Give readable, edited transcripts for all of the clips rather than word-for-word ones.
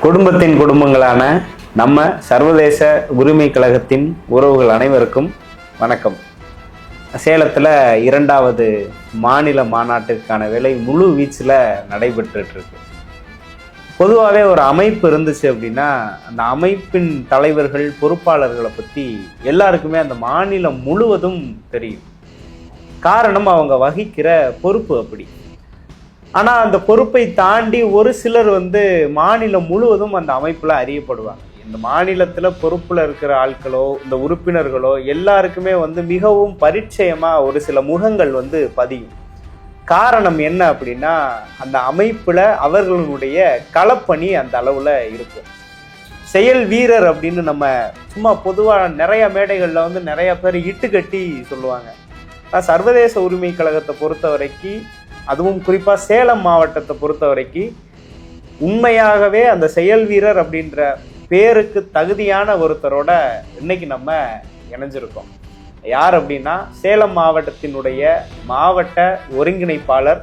குடும்பத்தின் குடும்பங்களான நம்ம சர்வதேச உரிமை கழகத்தின் உறவுகள் அனைவருக்கும் வணக்கம். சேலத்தில் 2வது மாநில மாநாட்டுக்கான வேலை முழு வீச்சில் நடைபெற்றுருக்கு. பொதுவாகவே ஒரு அமைப்பு இருந்துச்சு அப்படின்னா அந்த அமைப்பின் தலைவர்கள் பொறுப்பாளர்களை பற்றி எல்லாருக்குமே அந்த மாநிலம் முழுவதும் தெரியும். காரணம் அவங்க வகிக்கிற பொறுப்பு அப்படி. ஆனால் அந்த பொறுப்பை தாண்டி ஒரு சிலர் மாநிலம் முழுவதும் அந்த அமைப்பில் அறியப்படுவாங்க. இந்த மாநிலத்தில் பொறுப்பில் இருக்கிற ஆட்களோ இந்த உறுப்பினர்களோ எல்லாருக்குமே மிகவும் பரிச்சயமாக ஒரு சில முகங்கள் பதியும். காரணம் என்ன அப்படின்னா அந்த அமைப்பில் அவர்களுடைய களப்பணி அந்த அளவில் இருக்கும். செயல் வீரர் அப்படின்னு நம்ம சும்மா பொதுவாக நிறைய மேடைகளில் நிறைய பேர் இட்டுக்கட்டி சொல்லுவாங்க. சர்வதேச உரிமை கழகத்தை பொறுத்த வரைக்கும், அதுவும் குறிப்பாக சேலம் மாவட்டத்தை பொறுத்த வரைக்கும் உண்மையாகவே அந்த செயல் வீரர் அப்படின்ற பேருக்கு தகுதியான ஒருத்தரோட இன்னைக்கு நம்ம இணைஞ்சிருக்கோம். யார் அப்படின்னா சேலம் மாவட்டத்தினுடைய மாவட்ட ஒருங்கிணைப்பாளர்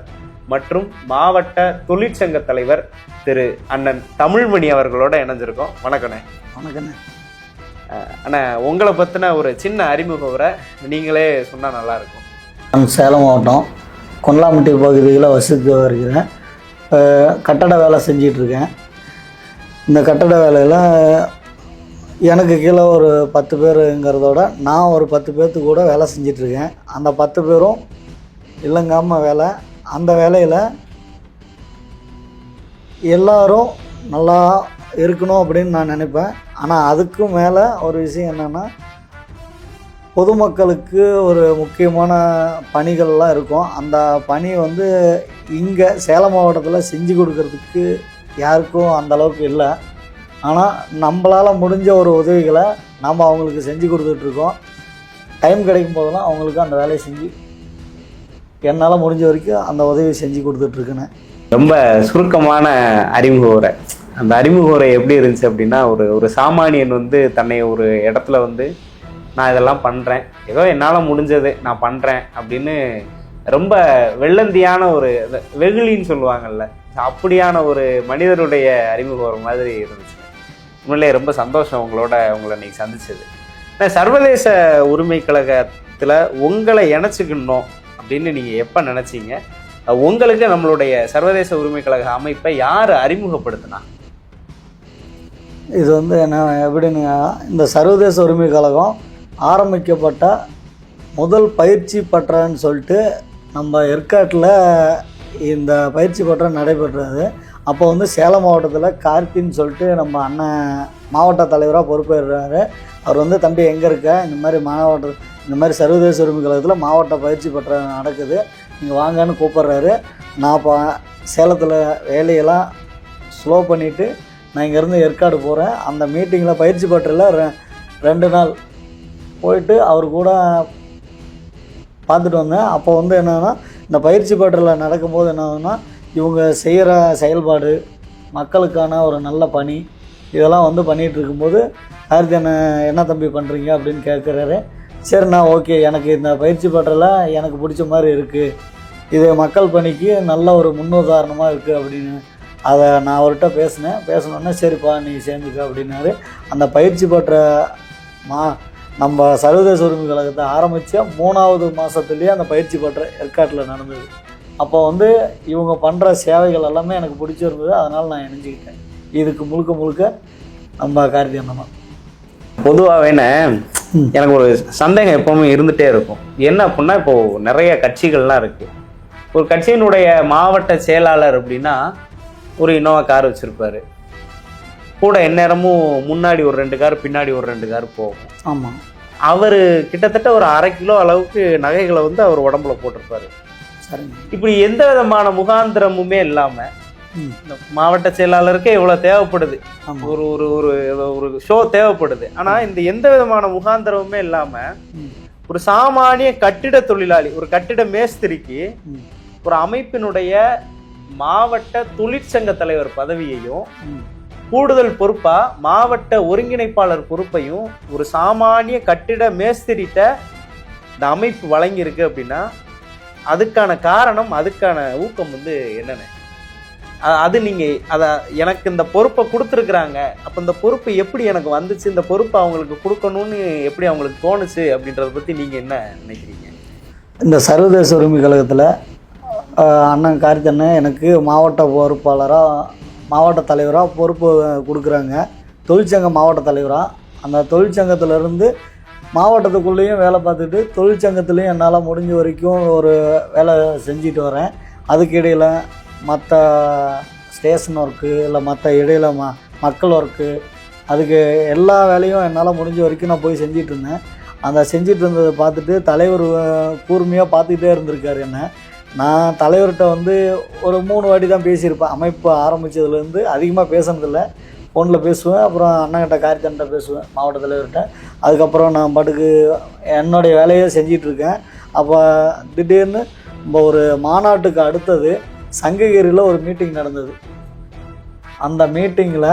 மற்றும் மாவட்ட தொழிற்சங்க தலைவர் திரு அண்ணன் தமிழ்மணி அவர்களோட இணைஞ்சிருக்கோம். வணக்கண்ணே. வணக்கண்ணே. அண்ணா, உங்களை பற்றின ஒரு சின்ன அறிமுக உரை நீங்களே சொன்னால் நல்லாயிருக்கும். நான் சேலம் மாவட்டம் கொல்லாம்பட்டி பகுதியில் வசித்து வருகிறேன். கட்டட வேலை செஞ்சிட்ருக்கேன். இந்த கட்டட வேலையில் எனக்கு கீழே ஒரு 10 பேருங்கிறதோட நான் ஒரு 10 பேர்த்து கூட வேலை செஞ்சிட்ருக்கேன். அந்த 10 பேரும் இல்லைங்காமல் வேலை. அந்த வேலையில் எல்லோரும் நல்லா இருக்கணும் அப்படின்னு நான் நினைப்பேன். ஆனால் அதுக்கும் மேலே ஒரு விஷயம் என்னென்னா, பொதுமக்களுக்கு ஒரு முக்கியமான பணிகள்லாம் இருக்கும். அந்த பணி இங்கே சேலம் மாவட்டத்தில் செஞ்சு கொடுக்கறதுக்கு யாருக்கும் அந்தளவுக்கு இல்லை. ஆனால் நம்மளால் முடிஞ்ச ஒரு உதவிகளை நாம் அவங்களுக்கு செஞ்சு கொடுத்துட்ருக்கோம். டைம் கிடைக்கும் போதெல்லாம் அவங்களுக்கு அந்த வேலையை செஞ்சு என்னால் முடிஞ்ச வரைக்கும் அந்த உதவி செஞ்சு கொடுத்துட்ருக்குன்னு. ரொம்ப சுருக்கமான அறிமுக உரை. அந்த அறிமுக உரை எப்படி இருந்துச்சு அப்படின்னா, ஒரு சாமானியன் தன்னை ஒரு இடத்துல நான் இதெல்லாம் பண்ணுறேன், ஏதோ என்னால் முடிஞ்சது நான் பண்ணுறேன் அப்படின்னு ரொம்ப வெள்ளந்தியான ஒரு வெகுளின்னு சொல்லுவாங்கள்ல, அப்படியான ஒரு மனிதருடைய அறிமுகம் ஒரு மாதிரி இருந்துச்சு. உண்மையிலே ரொம்ப சந்தோஷம் உங்களை இன்னைக்கு சந்திச்சது. சர்வதேச உரிமை கழகத்தில் உங்களை இணைச்சிக்கணும் அப்படின்னு நீங்கள் எப்போ நினச்சிங்க? உங்களுக்கு நம்மளுடைய சர்வதேச உரிமை கழக அமைப்பை யார் அறிமுகப்படுத்தினா? இது என்ன எப்படின்னு, இந்த சர்வதேச உரிமை கழகம் ஆரம்பிக்கப்பட்ட முதல் பயிற்சி பட்டறைன்னு சொல்லிட்டு நம்ம ஏற்காட்டில் இந்த பயிற்சி பட்டறை நடைபெற்றது. அப்போ சேலம் மாவட்டத்தில் கார்த்தின்னு சொல்லிட்டு நம்ம அண்ணன் மாவட்ட தலைவராக பொறுப்பேறாரு. அவர் தம்பி எங்கே இருக்க, இந்த மாதிரி சர்வதேச உரிமை கழகத்தில் மாவட்ட பயிற்சி பட்டறை நடக்குது, நீங்கள் வாங்கன்னு கூப்பிட்றாரு. நான் இப்போ சேலத்தில் வேலையெல்லாம் ஸ்லோ பண்ணிவிட்டு நான் இங்கேருந்து ஏற்காடு போகிறேன். அந்த மீட்டிங்கில் பயிற்சி பட்டறையில் 2 நாள் போயிட்டு அவர் கூட பார்த்துட்டு வந்தேன். அப்போ என்னென்னா, இந்த பயிற்சி பட்டறையில் நடக்கும்போது என்ன ஆகுதுன்னா, இவங்க செய்கிற செயல்பாடு, மக்களுக்கான ஒரு நல்ல பணி, இதெல்லாம் பண்ணிகிட்டு இருக்கும்போது கார்த்தி என்ன தம்பி பண்ணுறீங்க அப்படின்னு கேட்குறாரு. சரிண்ணா, ஓகே, எனக்கு இந்த பயிற்சி பட்டறையில் எனக்கு பிடிச்ச மாதிரி இருக்குது, இது மக்கள் பணிக்கு நல்ல ஒரு முன்னுதாரணமாக இருக்குது அப்படின்னு அதை நான் அவர்கிட்ட பேசினோன்னே சரிப்பா நீ சேர்ந்துக்க அப்படின்னாரு. அந்த பயிற்சி பட்டறை நம்ம சர்வதேச உரிமை கழகத்தை ஆரம்பித்த 3வது மாதத்துலேயே அந்த பயிற்சி பட்டறை ஏற்காட்டில் நடந்தது. அப்போ இவங்க பண்ணுற சேவைகள் எல்லாமே எனக்கு பிடிச்சிருந்தது. அதனால் நான் இணைஞ்சிக்கிட்டேன். இதுக்கு முழுக்க நம்ம கார்த்தி அண்ணன் தான். பொதுவாகவே எனக்கு ஒரு சந்தேகம் எப்பவுமே இருந்துகிட்டே இருக்கும். என்ன அப்படின்னா, இப்போது நிறைய கட்சிகள்லாம் இருக்குது. ஒரு கட்சியினுடைய மாவட்ட செயலாளர் அப்படின்னா ஒரு இனோவா கார் வச்சுருப்பார். கூட எந்நேரமும் முன்னாடி ஒரு 2 கார், பின்னாடி ஒரு 2 கார் போகும். ஆமாம். அவர் கிட்டத்தட்ட ஒரு 1/2 கிலோ அளவுக்கு நகைகளை அவர் உடம்புல போட்டிருப்பாரு. சரி. இப்படி எந்த விதமான முகாந்திரமுமே இல்லாமல் இந்த மாவட்ட செயலாளருக்கே இவ்வளோ தேவைப்படுது, ஒரு ஒரு ஒரு ஒரு ஷோ தேவைப்படுது. ஆனால் இந்த எந்த விதமான முகாந்திரமுமே இல்லாமல் ஒரு சாமானிய கட்டிட தொழிலாளி, ஒரு கட்டிட மேஸ்திரிக்கு ஒரு அமைப்பினுடைய மாவட்ட தொழிற்சங்க தலைவர் பதவியையும் கூடுதல் பொறுப்பா மாவட்ட ஒருங்கிணைப்பாளர் பொறுப்பையும் ஒரு சாமானிய கட்டிட மேஸ்திரிட்ட இந்த அமைப்பு வழங்கியிருக்கு அப்படின்னா அதுக்கான காரணம், அதுக்கான ஊக்கம் என்னென்ன? அது நீங்கள் அதை எனக்கு இந்த பொறுப்பை கொடுத்துருக்குறாங்க, அப்போ இந்த பொறுப்பு எப்படி எனக்கு வந்துச்சு, இந்த பொறுப்பை அவங்களுக்கு கொடுக்கணும்னு எப்படி அவங்களுக்கு தோணுச்சு அப்படின்றத பற்றி நீங்கள் என்ன நினைக்கிறீங்க? இந்த சர்வதேச உரிமை கழகத்தில் அண்ணன் கார்த்தியண்ணன் எனக்கு மாவட்ட பொறுப்பாளராக மாவட்ட தலைவராக பொறுப்பு கொடுக்குறாங்க. தொழிற்சங்க மாவட்ட தலைவராக அந்த தொழிற்சங்கத்திலேருந்து மாவட்டத்துக்குள்ளேயும் வேலை பார்த்துட்டு தொழிற்சங்கத்துலேயும் என்னால் முடிஞ்ச வரைக்கும் ஒரு வேலை செஞ்சுட்டு வரேன். அதுக்கு இடையில் மற்ற ஸ்டேஷன் ஒர்க்கு இல்லை மற்ற இடையில் மக்கள் ஒர்க்கு, அதுக்கு எல்லா வேலையும் என்னால் முடிஞ்ச வரைக்கும் நான் போய் செஞ்சிட்டு இருந்தேன். அந்த செஞ்சிட்டு இருந்ததை பார்த்துட்டு தலைவர் கூர்மையாக பார்த்துக்கிட்டே இருந்திருக்காரு என்ன. நான் தலைவர்கிட்ட வந்து ஒரு 3 வாட்டி தான் பேசியிருப்பேன். அமைப்பு ஆரம்பித்ததுலேருந்து அதிகமாக பேசுனதில்லை. ஃபோனில் பேசுவேன், அப்புறம் அண்ணன்கிட்ட கார்த்தியன்கிட்ட பேசுவேன், மாவட்ட தலைவர்கிட்ட. அதுக்கப்புறம் நான் பாட்டுக்கு என்னுடைய வேலையை செஞ்சிட்ருக்கேன். அப்போ திடீர்னு நம்ம ஒரு மாநாட்டுக்கு அடுத்தது சங்ககிரியில் ஒரு மீட்டிங் நடந்தது. அந்த மீட்டிங்கில்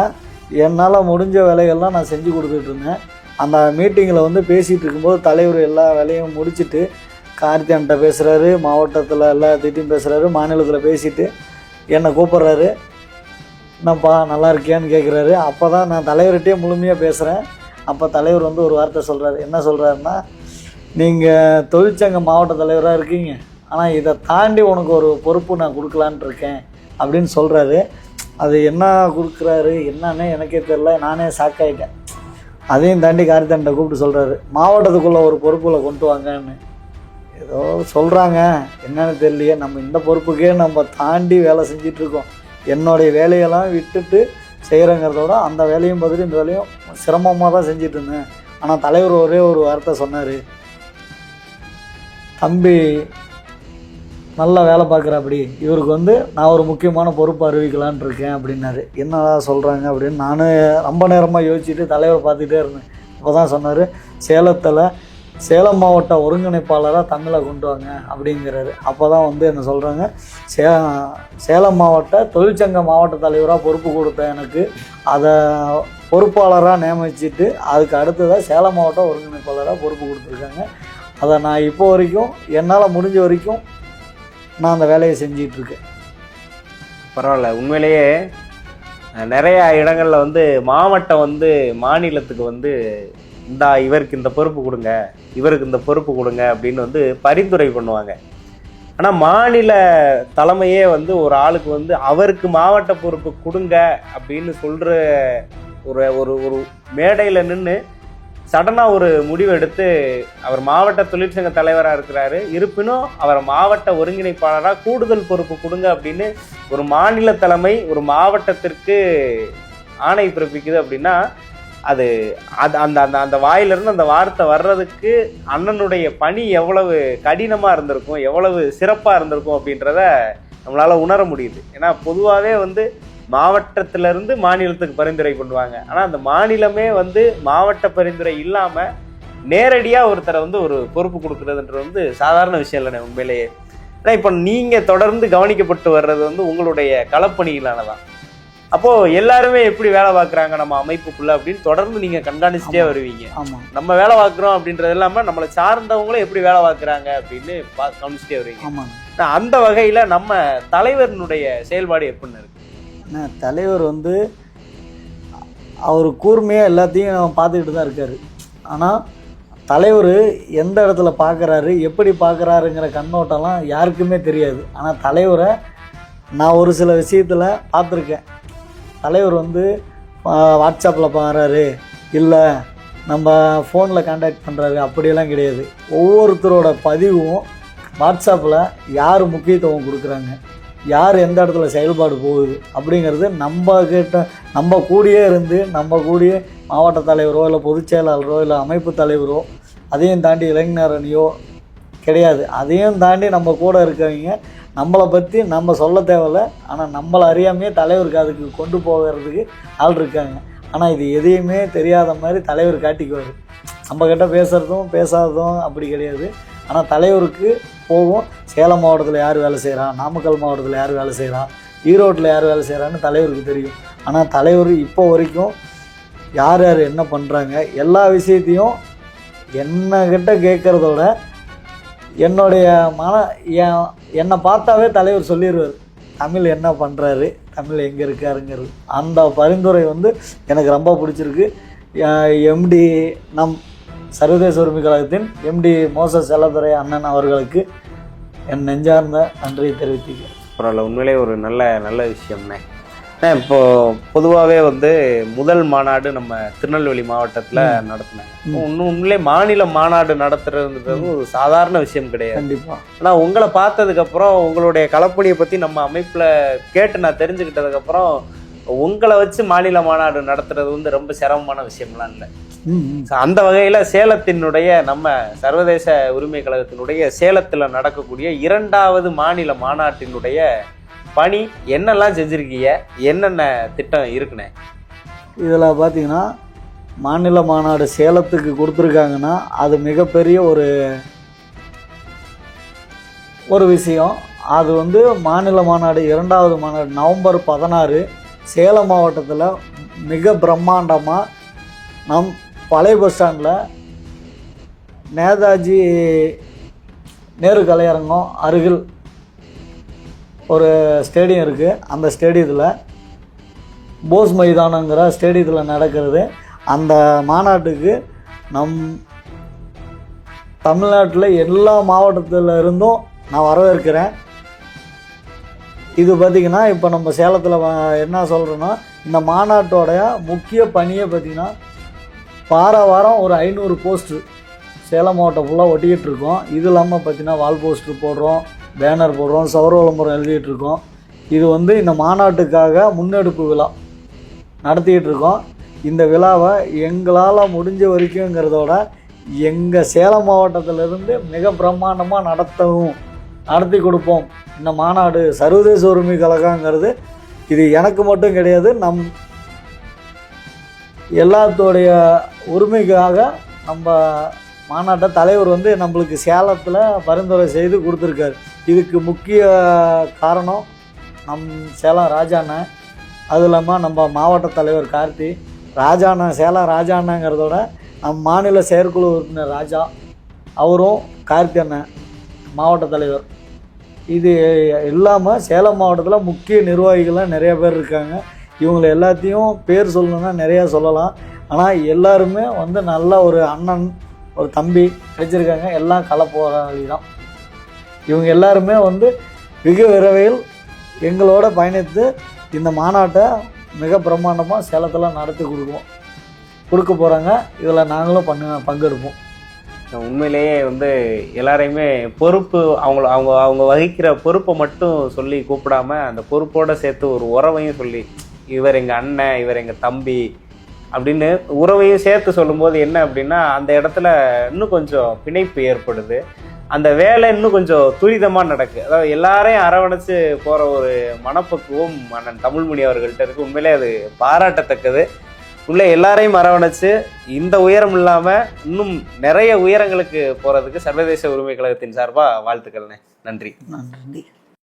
என்னால் முடிஞ்ச வேலைகள்லாம் நான் செஞ்சு கொடுத்துட்டு இருந்தேன். அந்த மீட்டிங்கில் வந்து பேசிகிட்டு இருக்கும்போது தலைவர் எல்லா வேலையும் முடிச்சுட்டு கார்த்தியன்கிட்ட பேசுகிறாரு, மாவட்டத்தில் எல்லாத்திட்டையும் பேசுகிறாரு, மாநிலத்தில் பேசிவிட்டு என்னை கூப்பிட்றாரு. என்னப்பா நல்லா இருக்கியான்னு கேட்குறாரு. அப்போ தான் நான் தலைவர்கிட்டே முழுமையாக பேசுகிறேன். அப்போ தலைவர் வந்து ஒரு வார்த்தை சொல்கிறாரு. என்ன சொல்கிறாருன்னா, நீங்கள் தொழிற்சங்க மாவட்ட தலைவராக இருக்கீங்க, ஆனால் இதை தாண்டி உனக்கு ஒரு பொறுப்பு நான் கொடுக்கலான் இருக்கேன் அப்படின்னு சொல்கிறாரு. அது என்ன கொடுக்குறாரு என்னன்னு எனக்கே தெரில, நானே ஷாக் ஆகிட்டேன். அதையும் தாண்டி கார்த்தியன்கிட்ட கூப்பிட்டு சொல்கிறாரு, மாவட்டத்துக்குள்ளே ஒரு பொறுப்பில் கொண்டு வாங்கன்னு ஏதோ சொல்கிறாங்க, என்னன்னு தெரியலையே. நம்ம இந்த பொறுப்புக்கே நம்ம தாண்டி வேலை செஞ்சிட்ருக்கோம். என்னுடைய வேலையெல்லாம் விட்டுட்டு செய்கிறேங்கிறதோட அந்த வேலையும் பார்த்துட்டு இந்த வேலையும் சிரமமாக தான் செஞ்சிட்டு இருந்தேன். ஆனால் தலைவர் ஒரே ஒரு வார்த்தை சொன்னார், தம்பி நல்லா வேலை பார்க்குறாப்படி, இவருக்கு வந்து நான் ஒரு முக்கியமான பொறுப்பு அறிவிக்கலான் இருக்கேன் அப்படின்னாரு. என்னடா சொல்கிறாங்க அப்படின்னு நானும் ரொம்ப நேரமாக யோசிச்சுட்டு தலைவரை பார்த்துக்கிட்டே இருந்தேன். அப்போ தான் சொன்னார், சேலம் மாவட்ட ஒருங்கிணைப்பாளராக தமிழை கொண்டு வாங்க அப்படிங்கிறாரு. அப்போ தான் வந்து என்ன சொல்கிறாங்க, சேலம் மாவட்ட தொழிற்சங்க மாவட்ட தலைவராக பொறுப்பு கொடுத்த எனக்கு அதை பொறுப்பாளராக நியமிச்சுட்டு அதுக்கு அடுத்ததாக சேலம் மாவட்ட ஒருங்கிணைப்பாளராக பொறுப்பு கொடுத்துருக்காங்க. அதை நான் இப்போ வரைக்கும் என்னால் முடிஞ்ச வரைக்கும் நான் அந்த வேலையை செஞ்சிகிட்ருக்கேன். பரவாயில்ல. உண்மையிலேயே நிறையா இடங்களில் வந்து மாவட்டம் வந்து மாநிலத்துக்கு வந்து இவருக்கு இந்த பொறுப்பு கொடுங்க, இவருக்கு இந்த பொறுப்பு கொடுங்க அப்படின்னு வந்து பரிந்துரை பண்ணுவாங்க. ஆனால் மாநில தலைமையே வந்து ஒரு ஆளுக்கு வந்து அவருக்கு மாவட்ட பொறுப்பு கொடுங்க அப்படின்னு சொல்கிற ஒரு ஒரு மேடையில் நின்று சடனாக ஒரு முடிவு எடுத்து அவர் மாவட்ட தொழிற்சங்க தலைவராக இருக்கிறாரு, இருப்பினும் அவர் மாவட்ட ஒருங்கிணைப்பாளராக கூடுதல் பொறுப்பு கொடுங்க அப்படின்னு ஒரு மாநில தலைமை ஒரு மாவட்டத்திற்கு ஆணை பிறப்பிக்குது அப்படின்னா அது அந்த அந்த அந்த வாயிலிருந்து அந்த வார்த்தை வர்றதுக்கு அண்ணனுடைய பணி எவ்வளவு கடினமாக இருந்திருக்கும், எவ்வளவு சிறப்பாக இருந்திருக்கும் அப்படின்றத நம்மளால் உணர முடியுது. ஏன்னா பொதுவாகவே வந்து மாவட்டத்திலிருந்து மாநிலத்துக்கு பரிந்துரை பண்ணுவாங்க. ஆனால் அந்த மாநிலமே வந்து மாவட்ட பரிந்துரை இல்லாமல் நேரடியாக ஒருத்தரை வந்து ஒரு பொறுப்பு கொடுக்குறதுன்றது வந்து சாதாரண விஷயம் இல்லைண்ணே உண்மையிலேயே. ஏன்னா இப்போ நீங்கள் தொடர்ந்து கவனிக்கப்பட்டு வர்றது வந்து உங்களுடைய களப்பணியிலான தான். அப்போது எல்லாருமே எப்படி வேலை பார்க்குறாங்க நம்ம அமைப்புக்குள்ளே அப்படின்னு தொடர்ந்து நீங்கள் கண்காணிச்சுட்டே வருவீங்க. ஆமாம், நம்ம வேலை பார்க்குறோம் அப்படின்றது இல்லாமல் நம்மளை சார்ந்தவங்களும் எப்படி வேலை பார்க்குறாங்க அப்படின்னு கவனிச்சுட்டே வருவீங்க. ஆமாங்க. அந்த வகையில் நம்ம தலைவரினுடைய செயல்பாடு எப்படின்னு இருக்கு? தலைவர் வந்து அவர் கூர்மையாக எல்லாத்தையும் பார்த்துக்கிட்டு தான் இருக்கார். ஆனால் தலைவர் எந்த இடத்துல பார்க்குறாரு, எப்படி பார்க்குறாருங்கிற கண்ணோட்டம்லாம் யாருக்குமே தெரியாது. ஆனால் தலைவரை நான் ஒரு சில விஷயத்தில் பார்த்துருக்கேன். தலைவர் வந்து வாட்ஸ்அப்பில் பார்க்குறாரு, இல்லை நம்ம ஃபோனில் கான்டாக்ட் பண்ணுறாரு, அப்படியெல்லாம் கிடையாது. ஒவ்வொருத்தரோட பதிவும் வாட்ஸ்அப்பில் யார் முக்கியத்துவம் கொடுக்குறாங்க, யார் எந்த இடத்துல செயல்பாடு போகுது அப்படிங்கிறது நம்ம கூடயே இருந்து நம்ம கூடயே மாவட்ட தலைவரோ இல்லை பொதுச் செயலாளரோ இல்லை அமைப்பு தலைவரோ அதையும் தாண்டி இளைஞர் அணியோ கிடையாது. அதையும் தாண்டி நம்ம கூட இருக்கவங்க நம்மளை பற்றி நம்ம சொல்ல தேவையில்ல, ஆனால் நம்மளை அறியாமையே தலைவருக்கு அதுக்கு கொண்டு போகிறதுக்கு ஆள் இருக்காங்க. ஆனால் இது எதையுமே தெரியாத மாதிரி தலைவர் காட்டிக்குவார். நம்மக்கிட்ட பேசுகிறதும் பேசாததும் அப்படி கிடையாது. ஆனால் தலைவருக்கு போகும், சேலம் மாவட்டத்தில் யார் வேலை செய்கிறான், நாமக்கல் மாவட்டத்தில் யார் வேலை செய்கிறான், ஈரோட்டில் யார் வேலை செய்கிறான்னு தலைவருக்கு தெரியும். ஆனால் தலைவர் இப்போ வரைக்கும் யார் யார் என்ன பண்ணுறாங்க எல்லா விஷயத்தையும் என்னக்கிட்ட கேட்குறதோட என்னுடைய என்னை பார்த்தாவே தலைவர் சொல்லிடுவார், தமிழ் என்ன பண்ணுறாரு, தமிழ் எங்கே இருக்காருங்கிறது. அந்த பரிந்துரை வந்து எனக்கு ரொம்ப பிடிச்சிருக்கு. எம்டி நம் சர்வதேச உரிமை கழகத்தின் எம்டி மோசஸ் செல்லத்துறை அண்ணன் அவர்களுக்கு என் நெஞ்சார்ந்த நன்றியை தெரிவித்துக்கிறேன். பரவாயில்ல, உண்மையிலே ஒரு நல்ல விஷயம்ண்ணே. இப்போ பொதுவாகவே வந்து முதல் மாநாடு நம்ம திருநெல்வேலி மாவட்டத்தில் நடத்தினாங்க. உண்மையிலே மாநில மாநாடு நடத்துறதுன்றது ஒரு சாதாரண விஷயம் கிடையாது. கண்டிப்பாக. ஆனால் உங்களை பார்த்ததுக்கப்புறம் உங்களுடைய களப்பணியை பற்றி நம்ம அமைப்பில் கேட்டு நான் தெரிஞ்சுக்கிட்டதுக்கப்புறம் உங்களை வச்சு மாநில மாநாடு நடத்துறது வந்து ரொம்ப சிரமமான விஷயம்லாம் இல்லை. அந்த வகையில் சேலத்தினுடைய நம்ம சர்வதேச உரிமை கழகத்தினுடைய சேலத்தில் நடக்கக்கூடிய 2வது மாநில மாநாட்டினுடைய பணி என்னெல்லாம் செஞ்சுருக்கீங்க, என்னென்ன திட்டம் இருக்குண்ணே? இதில் பார்த்தீங்கன்னா மாநில மாநாடு சேலத்துக்கு கொடுத்துருக்காங்கன்னா அது மிகப்பெரிய ஒரு விஷயம். அது வந்து மாநில மாநாடு 2வது மாநாடு நவம்பர் 16 சேலம் மாவட்டத்தில் மிக பிரம்மாண்டமாக நம் பழைய பஸ் ஸ்டாண்டில் நேதாஜி நேரு கலையரங்கம் அருகில் ஒரு ஸ்டேடியம் இருக்குது. அந்த ஸ்டேடியத்தில் போஸ் மைதானங்கிற ஸ்டேடியத்தில் நடக்கிறது. அந்த மாநாட்டுக்கு நம் தமிழ்நாட்டில் எல்லா மாவட்டத்தில் இருந்தும் நான் வரவேற்கிறேன். இது பார்த்திங்கன்னா இப்போ நம்ம சேலத்தில் என்ன சொல்கிறோன்னா, இந்த மாநாட்டோடைய முக்கிய பணியை பார்த்திங்கன்னா வாரம் ஒரு 500 போஸ்ட்ரு சேலம் மாவட்டம் ஃபுல்லாக ஒட்டிக்கிட்டு இருக்கோம். இது இல்லாமல் பார்த்திங்கன்னா வால் போஸ்ட்ரு போடுறோம், பேனர் போடுறோம், சௌர விளம்பரம் எழுதிட்டு இருக்கோம். இது வந்து இந்த மாநாட்டுக்காக முன்னெடுப்பு விழா நடத்திக்கிட்டு இருக்கோம். இந்த விழாவை எங்களால் முடிஞ்ச வரைக்குங்கிறதோட எங்கள் சேலம் மாவட்டத்திலிருந்து மிக பிரம்மாண்டமாக நடத்தி கொடுப்போம். இந்த மாநாடு சர்வதேச உரிமை கழகங்கிறது இது எனக்கு மட்டும் கிடையாது, நம் எல்லாத்தோடைய உரிமைக்காக நம்ம மாநாட்டை தலைவர் வந்து நம்மளுக்கு சேலத்தில் பரிந்துரை செய்து கொடுத்துருக்காரு. இதுக்கு முக்கிய காரணம் நம் சேலம் ராஜாண்ணன், அது இல்லாமல் நம்ம மாவட்ட தலைவர் கார்த்தி ராஜாண்ணன். சேலம் ராஜாண்ணங்கிறதோட நம் மாநில செயற்குழு உறுப்பினர் ராஜா அவரும் கார்த்தி அண்ணன் மாவட்ட தலைவர். இது இல்லாமல் சேலம் மாவட்டத்தில் முக்கிய நிர்வாகிகள்லாம் நிறைய பேர் இருக்காங்க. இவங்களை எல்லாத்தையும் பேர் சொல்லணுன்னா நிறையா சொல்லலாம். ஆனால் எல்லாருமே வந்து நல்ல ஒரு அண்ணன் ஒரு தம்பி கிடைச்சிருக்காங்க. எல்லாம் களப்போராளி தான். இவங்க எல்லாருமே வந்து வெகு விரைவில் எங்களோட பயணித்து இந்த மாநாட்டை மிக பிரம்மாண்டமாக சேலத்தில் நடத்தி கொடுக்க போகிறாங்க. இதில் நாங்களும் பங்கெடுப்போம். உண்மையிலேயே வந்து எல்லாரையுமே பொறுப்பு அவங்க வகிக்கிற பொறுப்பை மட்டும் சொல்லி கூப்பிடாம அந்த பொறுப்போடு சேர்த்து ஒரு உறவையும் சொல்லி, இவர் எங்கள் அண்ணன், இவர் எங்கள் தம்பி அப்படின்னு உறவையும் சேர்த்து சொல்லும்போது என்ன அப்படின்னா அந்த இடத்துல இன்னும் கொஞ்சம் பிணைப்பு ஏற்படுது. அந்த வேலை இன்னும் கொஞ்சம் துரிதமாக நடக்குது. அதாவது எல்லாரையும் அரவணைச்சு போகிற ஒரு மனப்பக்குவம் அண்ணன் தமிழ்மணி அவர்கள்ட்ட இருக்குது. உண்மையிலே அது பாராட்டத்தக்கது. உள்ள எல்லாரையும் அரவணைச்சு இந்த உயரம் இல்லாமல் இன்னும் நிறைய உயரங்களுக்கு போகிறதுக்கு சர்வதேச உரிமை கழகத்தின் சார்பாக வாழ்த்துக்கள்ண்ணே. நன்றி.